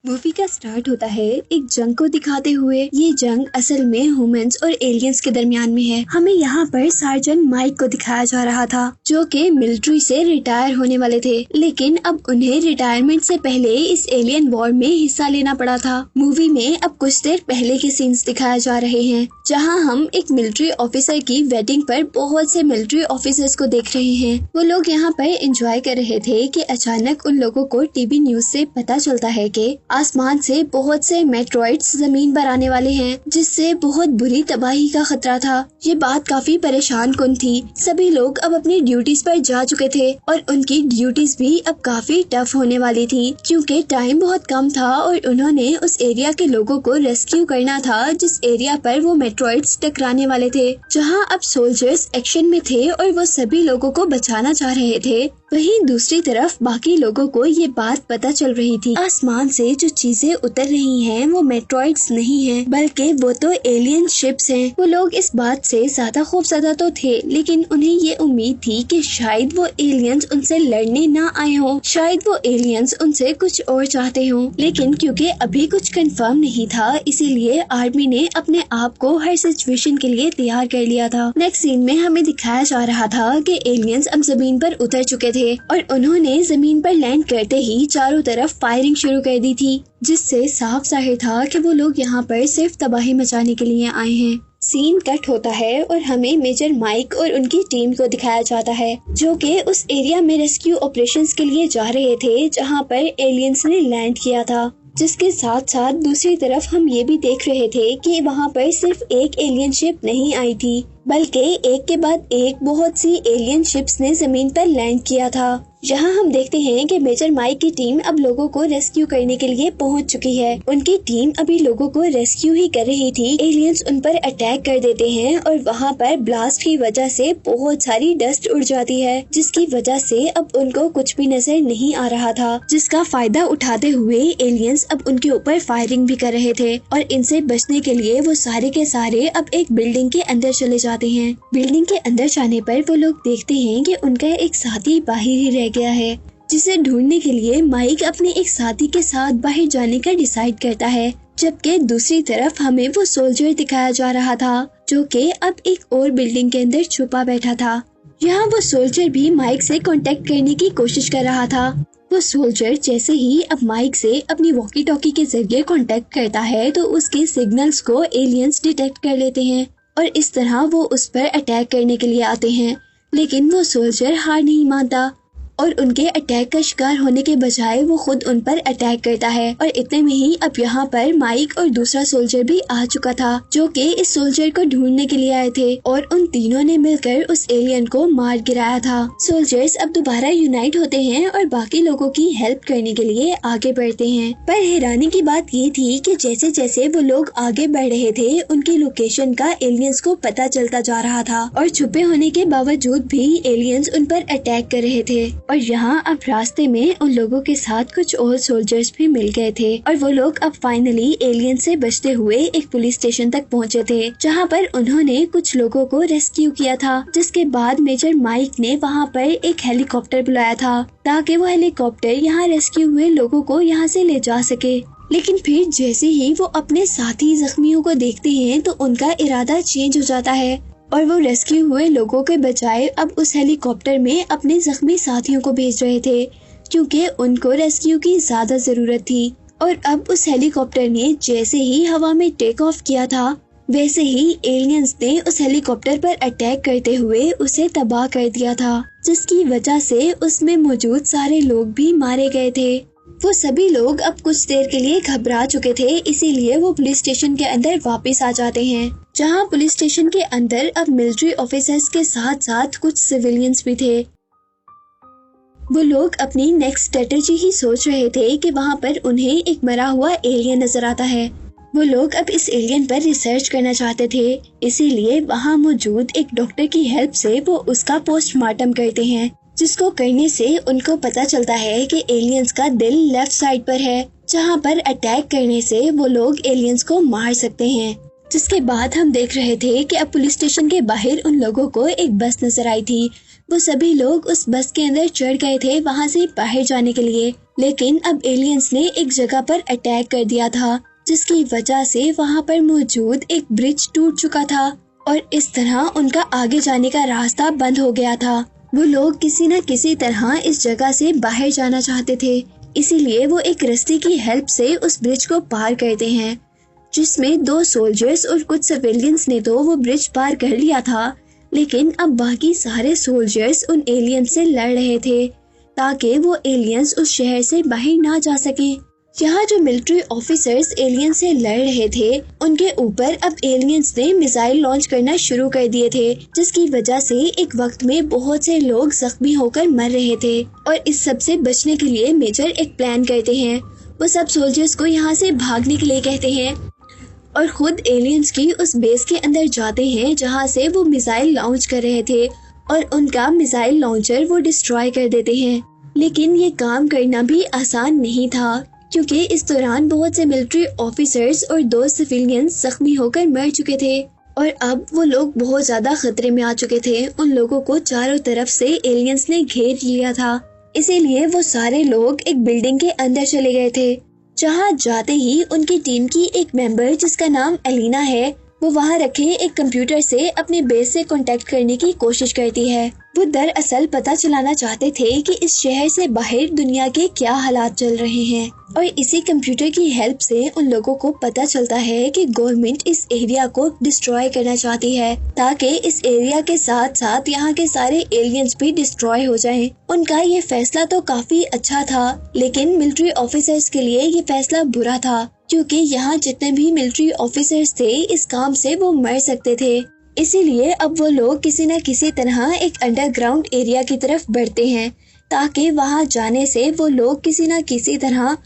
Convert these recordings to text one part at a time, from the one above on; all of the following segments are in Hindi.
मूवी का स्टार्ट होता है एक जंग को दिखाते हुए। ये जंग असल में ह्यूमंस और एलियंस के दरमियान में है। हमें यहाँ पर सार्जेंट माइक को दिखाया जा रहा था, जो कि मिलिट्री से रिटायर होने वाले थे, लेकिन अब उन्हें रिटायरमेंट से पहले इस एलियन वॉर में हिस्सा लेना पड़ा था। मूवी में अब कुछ देर पहले के सीन्स दिखाए जा रहे हैं, जहाँ हम एक मिलिट्री ऑफिसर की वेडिंग पर बहुत से मिलिट्री ऑफिसर्स को देख रहे हैं। वो लोग यहाँ पर एंजॉय कर रहे थे कि अचानक उन लोगों को टीवी न्यूज से पता चलता है कि आसमान से बहुत से मेट्रॉइड्स जमीन पर आने वाले हैं, जिससे बहुत बुरी तबाही का खतरा था। ये बात काफी परेशान कुन थी। सभी लोग अब अपनी ड्यूटीज पर जा चुके थे और उनकी ड्यूटीज भी अब काफी टफ होने वाली थी, क्योंकि टाइम बहुत कम था और उन्होंने उस एरिया के लोगों को रेस्क्यू करना था जिस एरिया पर वो मेट्रॉइड्स टकराने वाले थे। जहां अब सोल्जर्स एक्शन में थे और वो सभी लोगों को बचाना चाह रहे थे, वहीं दूसरी तरफ बाकी लोगों को ये बात पता चल रही थी आसमान से जो चीजें उतर रही हैं वो मेट्रॉइड्स नहीं हैं, बल्कि वो तो एलियन शिप्स हैं। वो लोग इस बात से ज्यादा खौफजदा तो थे, लेकिन उन्हें ये उम्मीद थी कि शायद वो एलियंस उनसे लड़ने ना आए हों, शायद वो एलियंस उनसे कुछ और चाहते हों। लेकिन क्योंकि अभी कुछ कंफर्म नहीं था, इसीलिए आर्मी ने अपने आप को हर सिचुएशन के लिए तैयार कर लिया था। नेक्स्ट सीन में हमें दिखाया जा रहा था कि एलियंस अब जमीन पर उतर चुके थे और उन्होंने जमीन पर लैंड करते ही चारों तरफ फायरिंग शुरू कर दी थी, जिससे साफ जाहिर था कि वो लोग यहाँ पर सिर्फ तबाही मचाने के लिए आए हैं। सीन कट होता है और हमें मेजर माइक और उनकी टीम को दिखाया जाता है, जो कि उस एरिया में रेस्क्यू ऑपरेशंस के लिए जा रहे थे जहाँ पर एलियंस ने लैंड किया था। जिसके साथ साथ दूसरी तरफ हम ये भी देख रहे थे कि वहाँ पर सिर्फ एक एलियन शिप नहीं आई थी, बल्कि एक के बाद एक बहुत सी एलियन शिप्स ने जमीन पर लैंड किया था। यहाँ हम देखते हैं कि मेजर माइक की टीम अब लोगों को रेस्क्यू करने के लिए पहुँच चुकी है। उनकी टीम अभी लोगों को रेस्क्यू ही कर रही थी। एलियंस उन पर अटैक कर देते हैं और वहाँ पर ब्लास्ट की वजह से बहुत सारी डस्ट उड़ जाती है, जिसकी वजह से अब उनको कुछ भी नजर नहीं आ रहा था, जिसका फायदा उठाते हुए एलियंस अब उनके ऊपर फायरिंग भी कर रहे थे और इनसे बचने के लिए वो सारे के सारे अब एक बिल्डिंग के अंदर चले जाते हैं। बिल्डिंग के अंदर जाने पर वो लोग देखते हैं कि उनका एक साथी बाहर ही रह गया है, जिसे ढूंढने के लिए माइक अपने एक साथी के साथ बाहर जाने का डिसाइड करता है। जबकि दूसरी तरफ हमें वो सोल्जर दिखाया जा रहा था, जो कि अब एक और बिल्डिंग के अंदर छुपा बैठा था। यहाँ वो सोल्जर भी माइक से कांटेक्ट करने की कोशिश कर रहा था। वो सोल्जर जैसे ही अब माइक से अपनी वॉकी टॉकी के जरिए कांटेक्ट करता है, तो उसके सिग्नल्स को एलियंस डिटेक्ट कर लेते हैं और इस तरह वो उस पर अटैक करने के लिए आते हैं। लेकिन वो सोल्जर हार नहीं मानता और उनके अटैक का शिकार होने के बजाय वो खुद उन पर अटैक करता है। और इतने में ही अब यहाँ पर माइक और दूसरा सोल्जर भी आ चुका था, जो कि इस सोल्जर को ढूंढने के लिए आए थे और उन तीनों ने मिलकर उस एलियन को मार गिराया था। सोल्जर्स अब दोबारा यूनाइट होते हैं और बाकी लोगों की हेल्प करने के लिए आगे बढ़ते हैं। पर हैरानी की बात ये थी कि जैसे जैसे वो लोग आगे बढ़ रहे थे, उनकी लोकेशन का एलियंस को पता चलता जा रहा था और छुपे होने के बावजूद भी एलियंस उन पर अटैक कर रहे थे। और यहाँ अब रास्ते में उन लोगों के साथ कुछ और सोल्जर्स भी मिल गए थे और वो लोग अब फाइनली एलियन से बचते हुए एक पुलिस स्टेशन तक पहुँचे थे, जहाँ पर उन्होंने कुछ लोगों को रेस्क्यू किया था। जिसके बाद मेजर माइक ने वहाँ पर एक हेलीकॉप्टर बुलाया था, ताकि वो हेलीकॉप्टर यहाँ रेस्क्यू हुए लोगों को यहाँ से ले जा सके। लेकिन फिर जैसे ही वो अपने साथी जख्मियों को देखते हैं, तो उनका इरादा चेंज हो जाता है और वो रेस्क्यू हुए लोगों के बजाय अब उस हेलीकॉप्टर में अपने जख्मी साथियों को भेज रहे थे, क्योंकि उनको रेस्क्यू की ज्यादा जरूरत थी। और अब उस हेलीकॉप्टर ने जैसे ही हवा में टेक ऑफ किया था, वैसे ही एलियंस ने उस हेलीकॉप्टर पर अटैक करते हुए उसे तबाह कर दिया था, जिसकी वजह से उसमें मौजूद सारे लोग भी मारे गए थे। वो सभी लोग अब कुछ देर के लिए घबरा चुके थे, इसीलिए वो पुलिस स्टेशन के अंदर वापस आ जाते हैं, जहां पुलिस स्टेशन के अंदर अब मिलिट्री ऑफिसर्स के साथ साथ कुछ सिविलियंस भी थे। वो लोग अपनी नेक्स्ट स्ट्रेटेजी ही सोच रहे थे कि वहां पर उन्हें एक मरा हुआ एलियन नजर आता है। वो लोग अब इस एलियन पर रिसर्च करना चाहते थे, इसीलिए वहां मौजूद एक डॉक्टर की हेल्प से वो उसका पोस्टमार्टम करते हैं, जिसको करने से उनको पता चलता है कि एलियंस का दिल लेफ्ट साइड पर है, जहां पर अटैक करने से वो लोग एलियंस को मार सकते हैं। जिसके बाद हम देख रहे थे कि अब पुलिस स्टेशन के बाहर उन लोगों को एक बस नजर आई थी, वो सभी लोग उस बस के अंदर चढ़ गए थे वहाँ से बाहर जाने के लिए, लेकिन अब एलियंस ने एक जगह पर अटैक कर दिया था, जिसकी वजह से वहाँ पर मौजूद एक ब्रिज टूट चुका था और इस तरह उनका आगे जाने का रास्ता बंद हो गया था। वो लोग किसी न किसी तरह इस जगह से बाहर जाना चाहते थे, इसीलिए वो एक रस्सी की हेल्प से उस ब्रिज को पार करते हैं, जिसमें 2 सोल्जर्स और कुछ सिविलियंस ने तो वो ब्रिज पार कर लिया था, लेकिन अब बाकी सारे सोल्जर्स उन एलियंस से लड़ रहे थे ताकि वो एलियंस उस शहर से बाहर ना जा सके। यहाँ जो मिलिट्री ऑफिसर्स एलियंस से लड़ रहे थे, उनके ऊपर अब एलियंस ने मिसाइल लॉन्च करना शुरू कर दिए थे, जिसकी वजह से एक वक्त में बहुत से लोग जख्मी होकर मर रहे थे। और इस सब से बचने के लिए मेजर एक प्लान करते हैं। वो सब सोल्जर्स को यहाँ से भागने के लिए कहते हैं और खुद एलियंस की उस बेस के अंदर जाते हैं जहाँ से वो मिसाइल लॉन्च कर रहे थे और उनका मिसाइल लॉन्चर वो डिस्ट्रॉय कर देते हैं। लेकिन ये काम करना भी आसान नहीं था, क्योंकि इस दौरान बहुत से मिलिट्री ऑफिसर्स और 2 सिविलियंस जख्मी होकर मर चुके थे और अब वो लोग बहुत ज्यादा खतरे में आ चुके थे। उन लोगों को चारों तरफ से एलियंस ने घेर लिया था, इसीलिए वो सारे लोग एक बिल्डिंग के अंदर चले गए थे। जहाँ जाते ही उनकी टीम की एक मेंबर जिसका नाम एलिना है, वो वहाँ रखे एक कंप्यूटर से अपने बेस से कांटेक्ट करने की कोशिश करती है। वो दरअसल पता चलाना चाहते थे कि इस शहर से बाहर दुनिया के क्या हालात चल रहे हैं और इसी कंप्यूटर की हेल्प से उन लोगों को पता चलता है कि गवर्नमेंट इस एरिया को डिस्ट्रॉय करना चाहती है ताकि इस एरिया के साथ साथ यहाँ के सारे एलियंस भी डिस्ट्रॉय हो जाएं। उनका ये फैसला तो काफी अच्छा था, लेकिन मिलिट्री ऑफिसर्स के लिए ये फैसला बुरा था, क्योंकि यहाँ जितने भी मिलिट्री ऑफिसर्स थे इस काम से वो मर सकते थे। इसीलिए अब वो लोग किसी न किसी तरह एक अंडरग्राउंड एरिया की तरफ बढ़ते हैं ताकि वहां जाने से वो लोग किसी न किसी तरह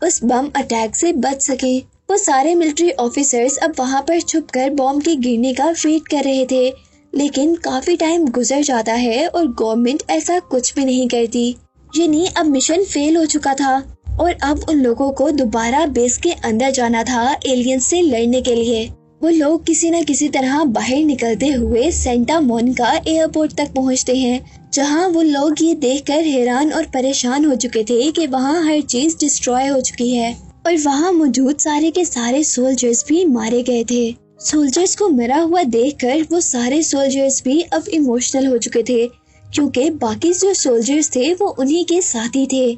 उस बम अटैक से बच सके। वो सारे मिलिट्री ऑफिसर्स अब वहां पर छुपकर बॉम्ब के गिरने का वेट कर रहे थे, लेकिन काफी टाइम गुजर जाता है और गवर्नमेंट ऐसा कुछ भी नहीं करती। यानी अब मिशन फेल हो चुका था और अब उन लोगों को दोबारा बेस के अंदर जाना था एलियंस से लड़ने के लिए। वो लोग किसी न किसी तरह बाहर निकलते हुए सेंटा मोनिका एयरपोर्ट तक पहुंचते हैं, जहां वो लोग ये देखकर हैरान और परेशान हो चुके थे कि वहां हर चीज डिस्ट्रॉय हो चुकी है और वहां मौजूद सारे के सारे सोल्जर्स भी मारे गए थे। सोल्जर्स को मरा हुआ देखकर वो सारे सोल्जर्स भी अब इमोशनल हो चुके थे, क्योंकि बाकी जो सोल्जर्स थे वो उन्हीं के साथी थे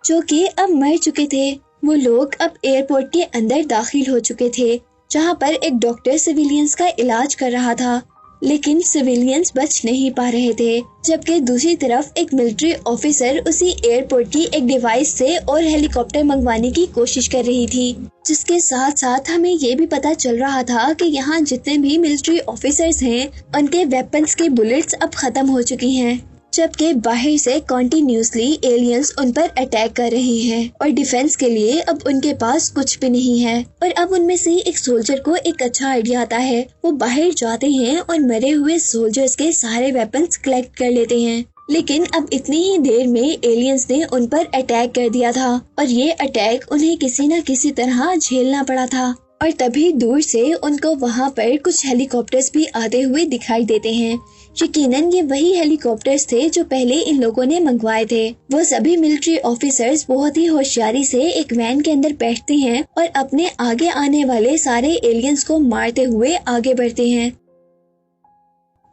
जो कि अब मर चुके थे। वो लोग अब एयरपोर्ट के अंदर दाखिल हो चुके थे, जहां पर एक डॉक्टर सिविलियंस का इलाज कर रहा था, लेकिन सिविलियंस बच नहीं पा रहे थे। जबकि दूसरी तरफ एक मिलिट्री ऑफिसर उसी एयरपोर्ट की एक डिवाइस से और हेलीकॉप्टर मंगवाने की कोशिश कर रही थी, जिसके साथ साथ हमें ये भी पता चल रहा था कि यहाँ जितने भी मिलिट्री ऑफिसर्स हैं उनके वेपन्स के बुलेट्स अब खत्म हो चुकी हैं, जबकि बाहर से कॉन्टिन्यूसली एलियंस उन पर अटैक कर रहे हैं और डिफेंस के लिए अब उनके पास कुछ भी नहीं है। और अब उनमें से एक सोल्जर को एक अच्छा आइडिया आता है। वो बाहर जाते हैं और मरे हुए सोल्जर्स के सारे वेपन्स कलेक्ट कर लेते हैं, लेकिन अब इतनी ही देर में एलियंस ने उन पर अटैक कर दिया था और ये अटैक उन्हें किसी न किसी तरह झेलना पड़ा था। और तभी दूर से उनको वहाँ पर कुछ हेलीकॉप्टर्स भी आते हुए दिखाई देते हैं। यकीनन ये वही हेलीकॉप्टर्स थे जो पहले इन लोगों ने मंगवाए थे। वो सभी मिलिट्री ऑफिसर्स बहुत ही होशियारी से एक वैन के अंदर बैठते हैं और अपने आगे आने वाले सारे एलियंस को मारते हुए आगे बढ़ते हैं।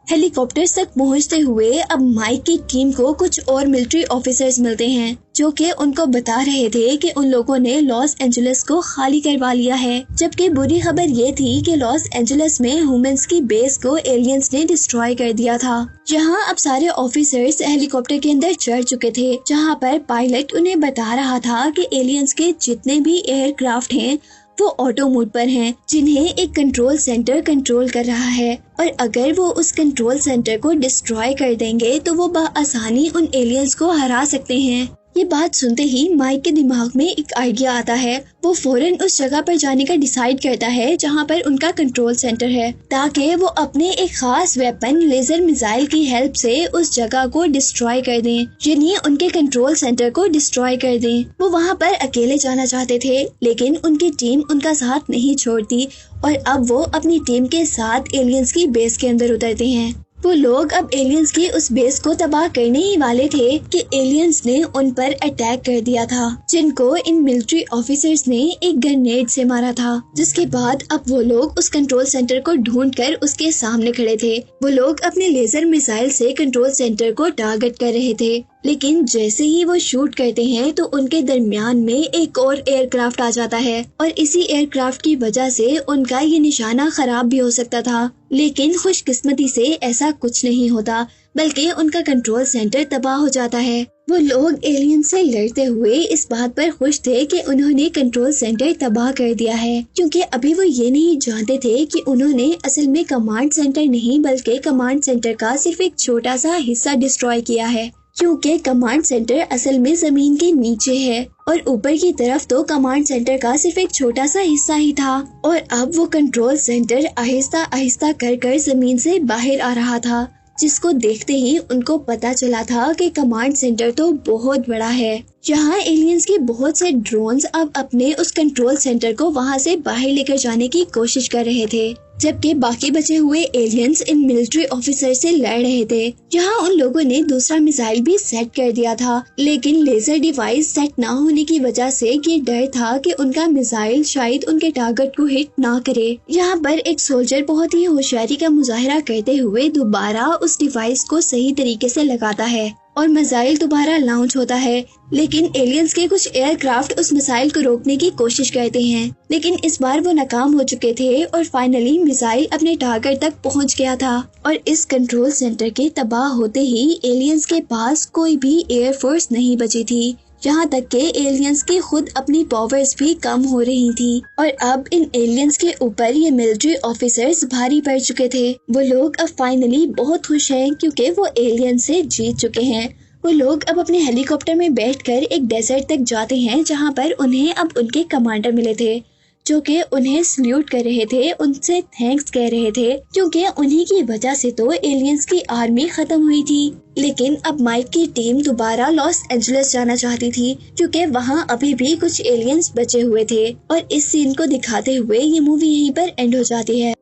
हेलीकॉप्टर्स तक पहुंचते हुए अब माइक की टीम को कुछ और मिलिट्री ऑफिसर्स मिलते हैं, जो कि उनको बता रहे थे कि उन लोगों ने लॉस एंजलिस को खाली करवा लिया है। जबकि बुरी खबर ये थी कि लॉस एंजलिस में ह्यूमंस की बेस को एलियंस ने डिस्ट्रॉय कर दिया था। यहाँ अब सारे ऑफिसर्स हेलीकॉप्टर के अंदर चढ़ चुके थे, जहाँ पर पायलट उन्हें बता रहा था कि एलियंस के जितने भी एयरक्राफ्ट हैं वो ऑटो मोड पर हैं, जिन्हें एक कंट्रोल सेंटर कंट्रोल कर रहा है और अगर वो उस कंट्रोल सेंटर को डिस्ट्रॉय कर देंगे तो वो बआसानी उन एलियंस को हरा सकते हैं। ये बात सुनते ही माइक के दिमाग में एक आइडिया आता है। वो फौरन उस जगह पर जाने का डिसाइड करता है जहाँ पर उनका कंट्रोल सेंटर है, ताकि वो अपने एक खास वेपन लेजर मिसाइल की हेल्प से उस जगह को डिस्ट्रॉय कर दें, यानी उनके कंट्रोल सेंटर को डिस्ट्रॉय कर दें। वो वहाँ पर अकेले जाना चाहते थे, लेकिन उनकी टीम उनका साथ नहीं छोड़ती और अब वो अपनी टीम के साथ एलियंस की बेस के अंदर उतरते हैं। वो लोग अब एलियंस की उस बेस को तबाह करने ही वाले थे कि एलियंस ने उन पर अटैक कर दिया था, जिनको इन मिलिट्री ऑफिसर्स ने एक ग्रेनेड से मारा था। जिसके बाद अब वो लोग उस कंट्रोल सेंटर को ढूंढकर उसके सामने खड़े थे। वो लोग अपने लेजर मिसाइल से कंट्रोल सेंटर को टारगेट कर रहे थे, लेकिन जैसे ही वो शूट करते हैं तो उनके दरमियान में एक और एयरक्राफ्ट आ जाता है और इसी एयरक्राफ्ट की वजह से उनका ये निशाना खराब भी हो सकता था। लेकिन खुशकिस्मती से ऐसा कुछ नहीं होता, बल्कि उनका कंट्रोल सेंटर तबाह हो जाता है। वो लोग एलियन से लड़ते हुए इस बात पर खुश थे कि उन्होंने कंट्रोल सेंटर तबाह कर दिया है, क्योंकि अभी वो ये नहीं जानते थे कि उन्होंने असल में कमांड सेंटर नहीं बल्कि कमांड सेंटर का सिर्फ एक छोटा सा हिस्सा डिस्ट्रॉय किया है। क्योंकि कमांड सेंटर असल में जमीन के नीचे है और ऊपर की तरफ तो कमांड सेंटर का सिर्फ एक छोटा सा हिस्सा ही था, और अब वो कंट्रोल सेंटर आहिस्ता आहिस्ता कर जमीन से बाहर आ रहा था, जिसको देखते ही उनको पता चला था कि कमांड सेंटर तो बहुत बड़ा है। जहाँ एलियंस के बहुत से ड्रोन्स अब अपने उस कंट्रोल सेंटर को वहाँ से बाहर लेकर जाने की कोशिश कर रहे थे, जबकि बाकी बचे हुए एलियंस इन मिलिट्री ऑफिसर से लड़ रहे थे। यहाँ उन लोगों ने दूसरा मिसाइल भी सेट कर दिया था, लेकिन लेजर डिवाइस सेट ना होने की वजह से ये डर था कि उनका मिसाइल शायद उनके टारगेट को हिट ना करे। यहाँ पर एक सोल्जर बहुत ही होशियारी का मुजाहिरा करते हुए दोबारा उस डिवाइस को सही तरीके से लगाता है और मिसाइल दोबारा लॉन्च होता है, लेकिन एलियंस के कुछ एयरक्राफ्ट उस मिसाइल को रोकने की कोशिश करते हैं, लेकिन इस बार वो नाकाम हो चुके थे और फाइनली मिसाइल अपने टारगेट तक पहुंच गया था। और इस कंट्रोल सेंटर के तबाह होते ही एलियंस के पास कोई भी एयरफोर्स नहीं बची थी, यहाँ तक के एलियंस के खुद अपनी पावर्स भी कम हो रही थी। और अब इन एलियंस के ऊपर ये मिलिट्री ऑफिसर्स भारी पड़ चुके थे। वो लोग अब फाइनली बहुत खुश हैं क्योंकि वो एलियंस से जीत चुके हैं। वो लोग अब अपने हेलीकॉप्टर में बैठकर एक डेजर्ट तक जाते हैं, जहाँ पर उन्हें अब उनके कमांडर मिले थे, जो कि उन्हें सल्यूट कर रहे थे, उनसे थैंक्स कह रहे थे, क्योंकि उन्हीं की वजह से तो एलियंस की आर्मी खत्म हुई थी। लेकिन अब माइक की टीम दोबारा लॉस एंजलिस जाना चाहती थी, क्योंकि वहाँ अभी भी कुछ एलियंस बचे हुए थे। और इस सीन को दिखाते हुए ये मूवी यहीं पर एंड हो जाती है।